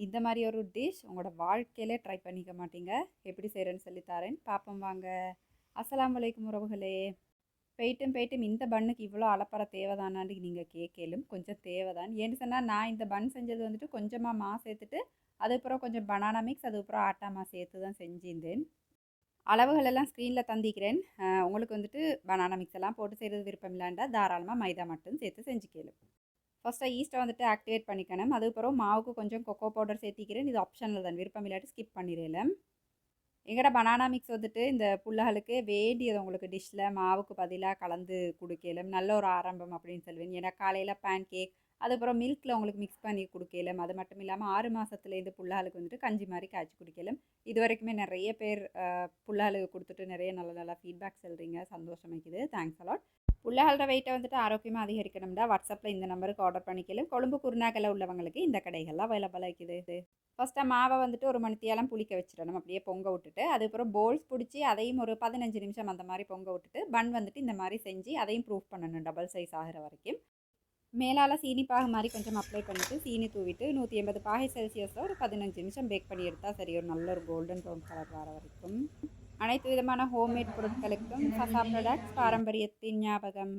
இந்த மாதிரி ஒரு டிஷ் உங்களோட வாழ்க்கையிலே ட்ரை பண்ணிக்க மாட்டீங்க. எப்படி செய்கிறேன்னு சொல்லித்தாரேன், பார்ப்போம் வாங்க. அஸ்ஸலாமு அலைக்கும் உறவுகளே. போயிட்டும் இந்த பன்னுக்கு இவ்வளோ அளப்பற தேவைதானான்னு நீங்கள் கேட்கலும் கொஞ்சம் தேவைதான். ஏன்னு சொன்னால் நான் இந்த பன் செஞ்சது வந்துட்டு கொஞ்சமாக மா சேர்த்துட்டு அதுக்கப்புறம் கொஞ்சம் பனானா மிக்ஸ் அதுக்கப்புறம் ஆட்டா மா சேர்த்து தான் செஞ்சிருந்தேன். அளவுகள் எல்லாம் ஸ்க்ரீனில் தந்திக்கிறேன். உங்களுக்கு வந்துட்டு பனானா மிக்ஸ் எல்லாம் போட்டு செய்கிறது விருப்பம் இல்லாண்டா தாராளமாக மைதா மட்டும் சேர்த்து செஞ்சுக்கலும். ஃபஸ்ட்டாக ஈஸ்ட்டை வந்துட்டு ஆக்டிவேட் பண்ணிக்கணும். அதுக்கப்புறம் மாவுக்கு கொஞ்சம் கொக்கோ பவுடர் சேர்த்திக்கிறேன். இது ஆப்ஷனில் தான், விருப்பம் இல்லாட்டி ஸ்கிப் பண்ணிடலாம். எங்கட பனானா மிக்ஸ் வந்துட்டு இந்த புள்ளைகளுக்கு வேண்டியது உங்களுக்கு டிஷ்ஷில் மாவுக்கு பதிலாக கலந்து கொடுக்கலாம். நல்ல ஒரு ஆரம்பம் அப்படின்னு சொல்லுவேன். ஏன்னா காலையில் பேன் கேக் அதுக்கப்புறம் மில்கில் உங்களுக்கு மிக்ஸ் பண்ணி கொடுக்கலாம். அது மட்டும் இல்லாமல் 6 மாதத்துலேருந்து புள்ளைகளுக்கு வந்துட்டு கஞ்சி மாதிரி காய்ச்சி குடிக்கலாம். இது வரைக்குமே நிறைய பேர் புள்ளைகளுக்கு கொடுத்துட்டு நிறைய நல்ல நல்ல ஃபீட்பேக் சொல்கிறீங்க, சந்தோஷமாக்குது. Thanks a lot. புள்ளைகளோட வெயிட்டை வந்துட்டு ஆரோக்கியமாக அதிகரிக்கணும்னா வாட்ஸ்அப்பில் இந்த நம்பருக்கு ஆர்டர் பண்ணிக்கலாம். கொழும்பு குருநாகலில் உள்ளவங்களுக்கு இந்த கடைகள்லாம் அவைலபிளாக இருக்குது. ஃபஸ்ட்டாக மாவை வந்துட்டு ஒரு மணித்தியாலம் புளிக்க வச்சிடணும். அப்படியே பொங்க விட்டுட்டு அதுக்கப்புறம் போல்ஸ் பிடிச்சி அதையும் ஒரு 15 நிமிஷம் அந்த மாதிரி பொங்க விட்டுட்டு பன் வந்துட்டு இந்த மாதிரி செஞ்சு அதையும் ப்ரூஃப் பண்ணணும் டபுள் சைஸ் ஆகிற வரைக்கும். மேலால் சீனி பாகு மாதிரி கொஞ்சம் அப்ளை பண்ணிவிட்டு சீனி தூவிட்டு 180 பாகை செல்சியஸில் ஒரு 15 நிமிஷம் பேக் பண்ணி எடுத்தால் சரி, ஒரு நல்ல ஒரு கோல்டன் ப்ரௌன் கலர் வர வரைக்கும். அனைத்து விதமான ஹோம்மேட் பொருட்களுக்கும் ஃபசா ப்ராடக்ட்ஸ், பாரம்பரியத்தின் ஞாபகம்.